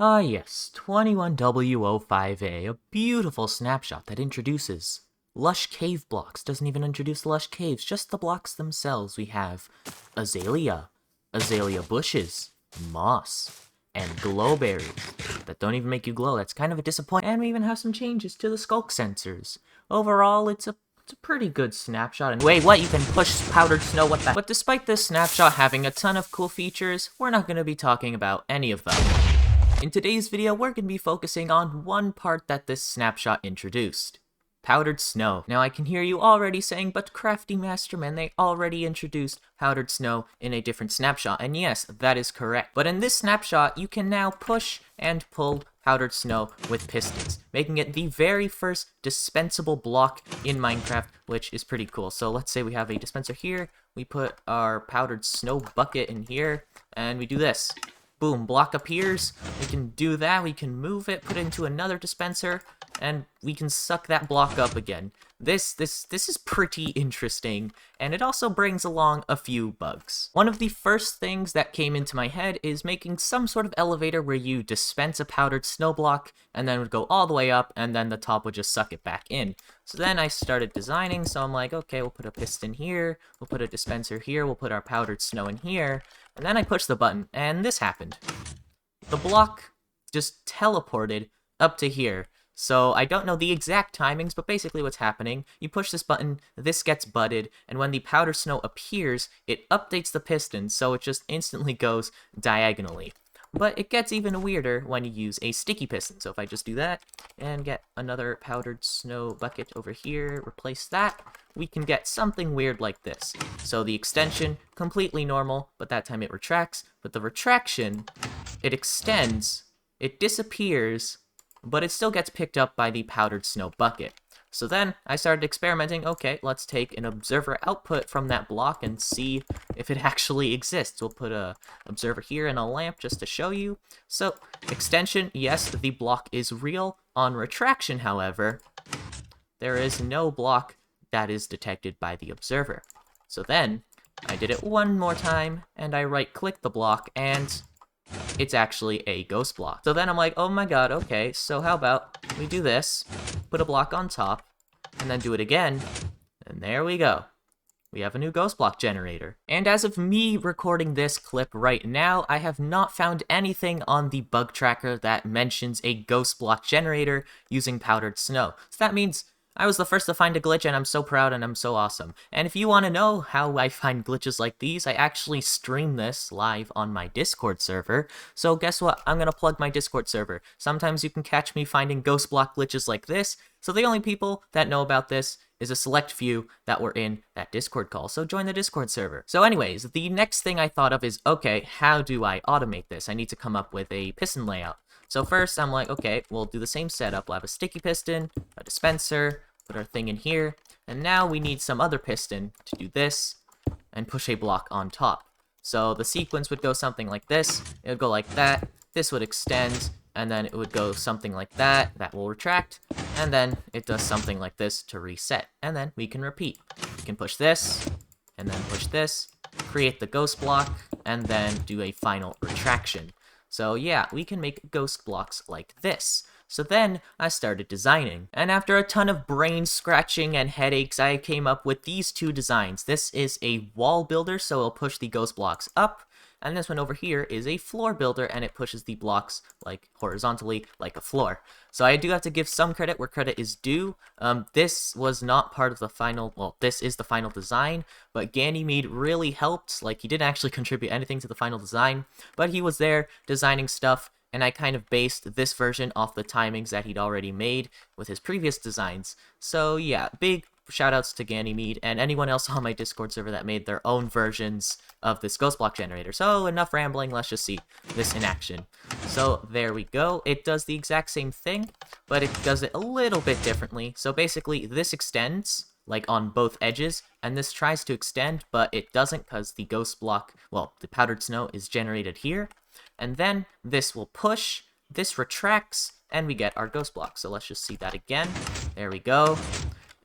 Ah yes, 21W05A, a beautiful snapshot that introduces lush cave blocks. Doesn't even introduce lush caves, just the blocks themselves. We have azalea, azalea bushes, moss, and glowberries that don't even make you glow. That's kind of a disappointment. And we even have some changes to the skulk sensors. Overall, it's a pretty good snapshot. And wait, what? You can push powdered snow, what the? But despite this snapshot having a ton of cool features, we're not going to be talking about any of them. In today's video, we're going to be focusing on one part that this snapshot introduced. Powdered snow. Now I can hear you already saying, but Crafty Masterman, they already introduced powdered snow in a different snapshot. And yes, that is correct. But in this snapshot, you can now push and pull powdered snow with pistons, making it the very first dispensable block in Minecraft, which is pretty cool. So let's say we have a dispenser here, we put our powdered snow bucket in here, and we do this. Boom, block appears, we can do that, we can move it, put it into another dispenser, and we can suck that block up again. This is pretty interesting, and it also brings along a few bugs. One of the first things that came into my head is making some sort of elevator where you dispense a powdered snow block, and then it would go all the way up, and then the top would just suck it back in. So then I started designing, so I'm like, okay, we'll put a piston here, we'll put a dispenser here, we'll put our powdered snow in here, and then I pushed the button, and this happened. The block just teleported up to here. So I don't know the exact timings, but basically what's happening, you push this button, this gets budded, and when the powder snow appears, it updates the piston, so it just instantly goes diagonally. But it gets even weirder when you use a sticky piston. So if I just do that, and get another powdered snow bucket over here, replace that, we can get something weird like this. So the extension, completely normal, but that time it retracts, but the retraction, it extends, it disappears, but it still gets picked up by the powdered snow bucket. So then I started experimenting, okay, let's take an observer output from that block and see if it actually exists. We'll put a observer here and a lamp just to show you. So extension, yes, the block is real. On retraction, however, there is no block that is detected by the observer. So then I did it one more time and I right-click the block and it's actually a ghost block. So then I'm like, oh my god, okay, so how about we do this, put a block on top, and then do it again, and there we go. We have a new ghost block generator. And as of me recording this clip right now, I have not found anything on the bug tracker that mentions a ghost block generator using powdered snow. So that means I was the first to find a glitch, and I'm so proud and I'm so awesome. And if you want to know how I find glitches like these, I actually stream this live on my Discord server. So guess what? I'm going to plug my Discord server. Sometimes you can catch me finding ghost block glitches like this. So the only people that know about this is a select few that were in that Discord call. So join the Discord server. So anyways, the next thing I thought of is, okay, how do I automate this? I need to come up with a piston layout. So first I'm like, okay, we'll do the same setup. We'll have a sticky piston, a dispenser, put our thing in here, and now we need some other piston to do this and push a block on top. So the sequence would go something like this, it would go like that, this would extend, and then it would go something like that, that will retract, and then it does something like this to reset, and then we can repeat. We can push this, and then push this, create the ghost block, and then do a final retraction. So yeah, we can make ghost blocks like this. So then I started designing, and after a ton of brain scratching and headaches, I came up with these two designs. This is a wall builder, so it'll push the ghost blocks up, and this one over here is a floor builder, and it pushes the blocks like horizontally like a floor. So I do have to give some credit where credit is due. This was not part of the final, well, this is the final design, but Ganymede really helped. Like, he didn't actually contribute anything to the final design, but he was there designing stuff, and I kind of based this version off the timings that he'd already made with his previous designs. So yeah, big shoutouts to Ganymede and anyone else on my Discord server that made their own versions of this ghost block generator. So enough rambling, let's just see this in action. So there we go. It does the exact same thing, but it does it a little bit differently. So basically this extends like on both edges, and this tries to extend, but it doesn't because the ghost block, well, the powdered snow is generated here. And then this will push, this retracts, and we get our ghost block. So let's just see that again. There we go.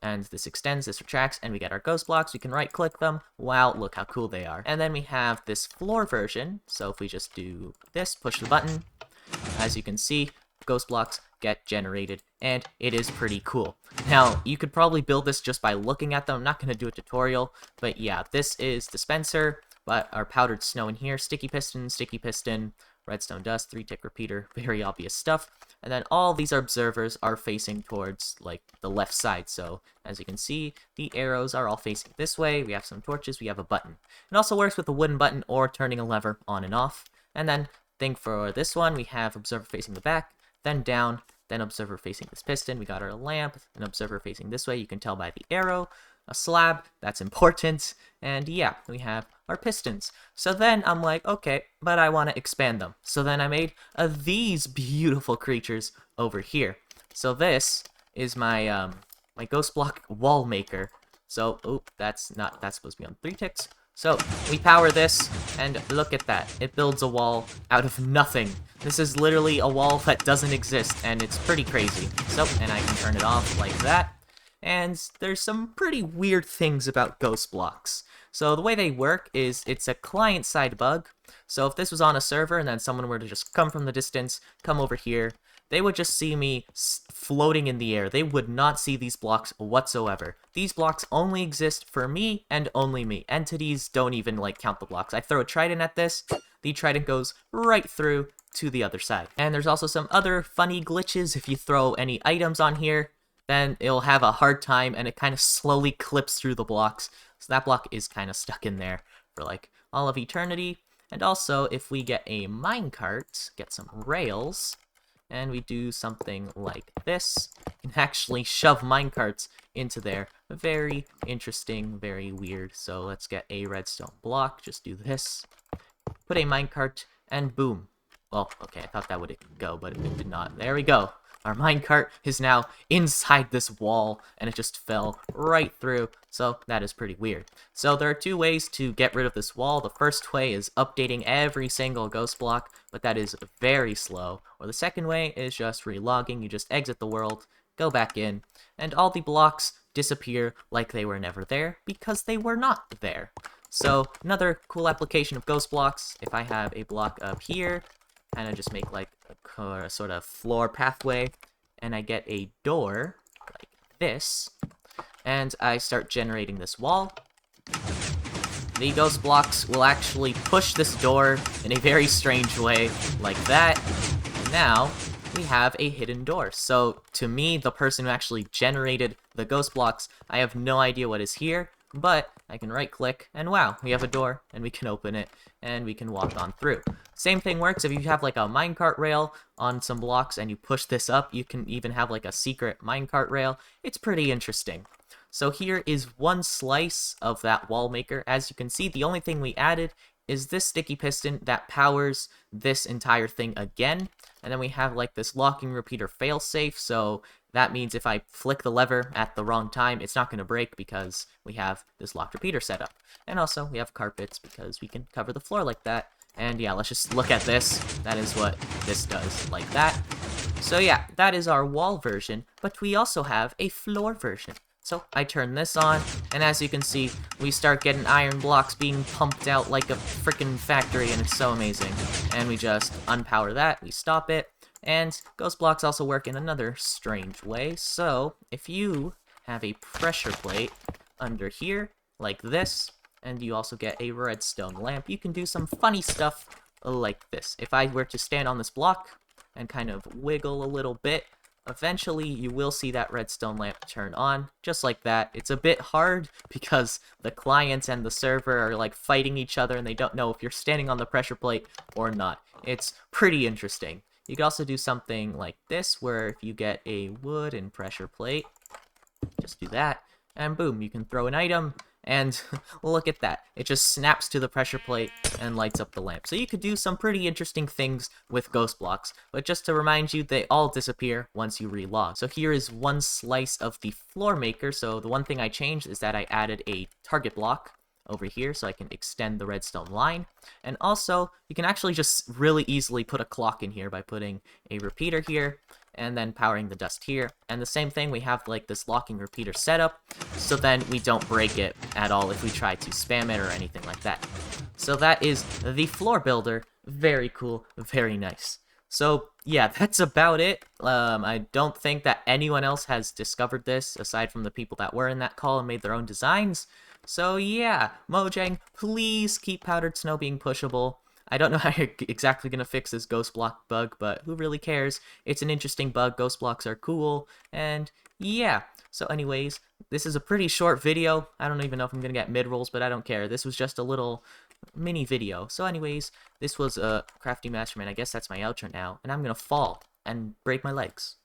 And this extends, this retracts, and we get our ghost blocks. We can right-click them. Wow, look how cool they are. And then we have this floor version. So if we just do this, push the button, As you can see, ghost blocks get generated, and it is pretty cool. Now, you could probably build this just by looking at them. I'm not going to do a tutorial, but yeah, this is Dispenser, but our powdered snow in here, sticky piston, redstone dust, 3-tick repeater, very obvious stuff. And then all these observers are facing towards, like, the left side. So, as you can see, the arrows are all facing this way. We have some torches, we have a button. It also works with a wooden button or turning a lever on and off. And then, thing for this one, we have observer facing the back, then down, then observer facing this piston. We got our lamp, an observer facing this way. You can tell by the arrow. A slab, that's important, and yeah, we have our pistons. So then I'm like, okay, but I want to expand them. So then I made these beautiful creatures over here. So this is my my ghost block wall maker. So, oop, that's supposed to be on 3 ticks. So, we power this, and look at that. It builds a wall out of nothing. This is literally a wall that doesn't exist, and it's pretty crazy. So, and I can turn it off like that. And there's some pretty weird things about ghost blocks. So the way they work is it's a client-side bug. So if this was on a server and then someone were to just come from the distance, come over here, they would just see me floating in the air. They would not see these blocks whatsoever. These blocks only exist for me and only me. Entities don't even count the blocks. I throw a trident at this, the trident goes right through to the other side. And there's also some other funny glitches. If you throw any items on here, then it'll have a hard time and it kind of slowly clips through the blocks. So that block is kind of stuck in there for all of eternity. And also, if we get a minecart, get some rails, and we do something like this, we can actually shove minecarts into there. Very interesting, very weird. So let's get a redstone block, just do this, put a minecart, and boom. Well, okay, I thought that would go, but it did not. There we go. Our minecart is now inside this wall, and it just fell right through, so that is pretty weird. So there are 2 ways to get rid of this wall. The first way is updating every single ghost block, but that is very slow. Or the second way is just relogging. You just exit the world, go back in, and all the blocks disappear like they were never there, because they were not there. So another cool application of ghost blocks, if I have a block up here, kind of just make a sort of floor pathway, and I get a door like this, and I start generating this wall. The ghost blocks will actually push this door in a very strange way, like that. And now we have a hidden door. So to me, the person who actually generated the ghost blocks, I have no idea what is here, but I can right click and wow, we have a door and we can open it and we can walk on through. Same thing works if you have a minecart rail on some blocks and you push this up. You can even have a secret minecart rail. It's pretty interesting. So here is one slice of that wall maker. As you can see, the only thing we added is this sticky piston that powers this entire thing again. And then we have this locking repeater failsafe, so that means if I flick the lever at the wrong time, it's not going to break because we have this locked repeater set up. And also, we have carpets because we can cover the floor like that. And yeah, let's just look at this. That is what this does, like that. So yeah, that is our wall version, but we also have a floor version. So I turn this on, and as you can see, we start getting iron blocks being pumped out like a freaking factory, and it's so amazing. And we just unpower that, we stop it, and ghost blocks also work in another strange way. So if you have a pressure plate under here, like this, and you also get a redstone lamp, you can do some funny stuff like this. If I were to stand on this block and kind of wiggle a little bit, eventually you will see that redstone lamp turn on, just like that. It's a bit hard because the client and the server are fighting each other and they don't know if you're standing on the pressure plate or not. It's pretty interesting. You could also do something like this, where if you get a wooden pressure plate, just do that, and boom, you can throw an item, and look at that. It just snaps to the pressure plate and lights up the lamp. So you could do some pretty interesting things with ghost blocks, but just to remind you, they all disappear once you relog. So here is one slice of the floor maker. So the one thing I changed is that I added a target block over here so I can extend the redstone line. And also, you can actually just really easily put a clock in here by putting a repeater here and then powering the dust here. And the same thing, we have this locking repeater setup, so then we don't break it at all if we try to spam it or anything like that. So that is the floor builder. Very cool, very nice. So yeah, that's about it. I don't think that anyone else has discovered this aside from the people that were in that call and made their own designs. So yeah, Mojang, please keep powdered snow being pushable. I don't know how you're exactly gonna fix this ghost block bug, but who really cares? It's an interesting bug. Ghost blocks are cool, and yeah. So anyways, this is a pretty short video. I don't even know if I'm gonna get mid-rolls, but I don't care. This was just a little mini video. So anyways, this was Crafty Masterman. I guess that's my outro now, and I'm gonna fall and break my legs.